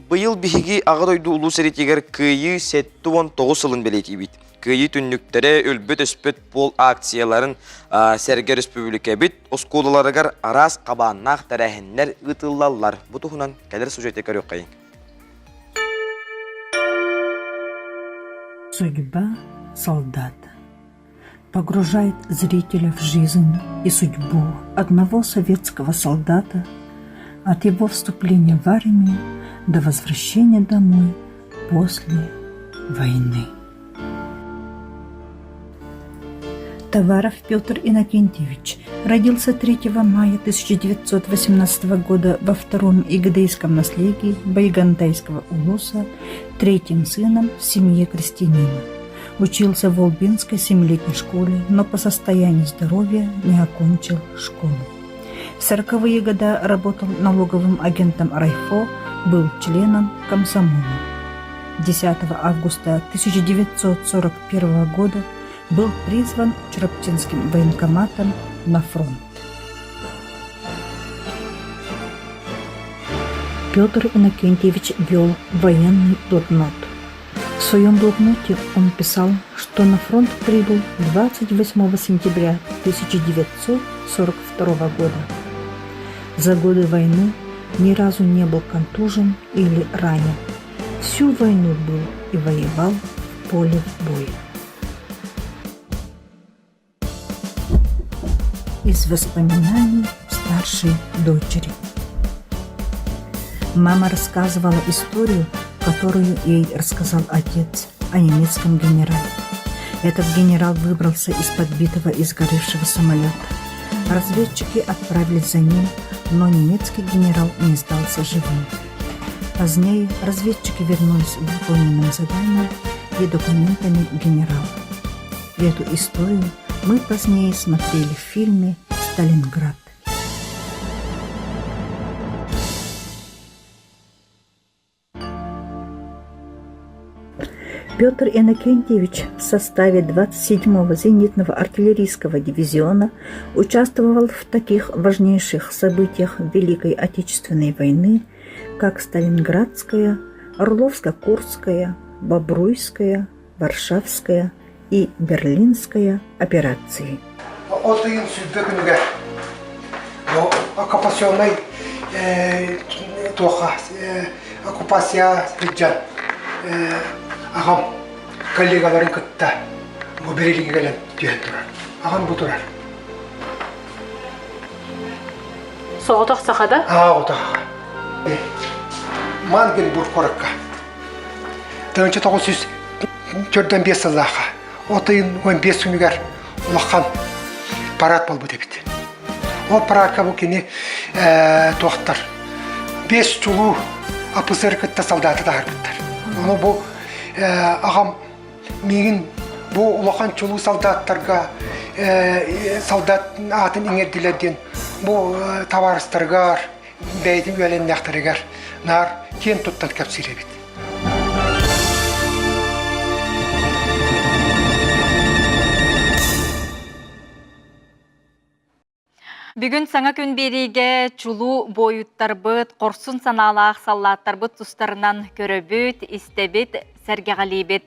Быйыл биһиги ағадойду улуу серетигер кыйы сеттуон 9 сылын белетибит. Кыйы түннүктері өлбөт өспөт пол акцияларын Сәрге Республика бит, осколаларыгар арас қабаннақ тәрәхінлер ұтылалар. Бұтығынан кәлер сюжетте көрек қайын. Судьба солдата погружает зрителя в жизнь и судьбу одного советского солдата от его вступления в армию до возвращения домой после войны. Товаров Петр Иннокентьевич родился 3 мая 1918 года во втором игдейском наследии Байгантайского улуса, третьим сыном в семье крестьянина. Учился в Волбинской 7-летней школе, но по состоянию здоровья не окончил школу. В 40-е годы работал налоговым агентом Райфо, был членом комсомола. 10 августа 1941 года был призван Чароптинским военкоматом на фронт. Петр Иннокентьевич вел военный блокнот. В своем блокноте он писал, что на фронт прибыл 28 сентября 1942 года. За годы войны ни разу не был контужен или ранен. Всю войну был и воевал в поле боя. Из воспоминаний старшей дочери. Мама рассказывала историю, которую ей рассказал отец о немецком генерале. Этот генерал выбрался из подбитого и сгоревшего самолета. Разведчики отправились за ним, но немецкий генерал не сдался живым. Позднее разведчики вернулись выполненным заданием и документами генерала. Эту историю мы позднее смотрели в фильме «Сталинград». Петр Иннокентьевич в составе 27-го зенитного артиллерийского дивизиона участвовал в таких важнейших событиях Великой Отечественной войны, как Сталинградская, Орловско-Курская, Бобруйская, Варшавская и Берлинская операции. Ағам коллегаларын күтті, мұбереліге кәлін түйен тұрар. Ағам бұ тұрар. Соғы тоқсақада? Отақаға. Ман ген бұр қорыққа. 1945 жылаға. Отайын 15 күнігер ұлаққан парад бол бұ дебіт. Ол парадқа бұл кені тоқтар. 5 чулу апысыр күтті солдаты дағыр күттір. Оны бұл ағам меген бұл ұлақан чулу солдаттарға солдат атын еңерділерден бұл таварыстарғар бәйдің өленін әқтірігер нар кен тұттан кәпсіребет. Бүгін саңа күн береге чулу бойыттар бұд, қорсын саналақ саллаттар бұд тұстарынан көрі бүд, істебет, сәргеғали бет.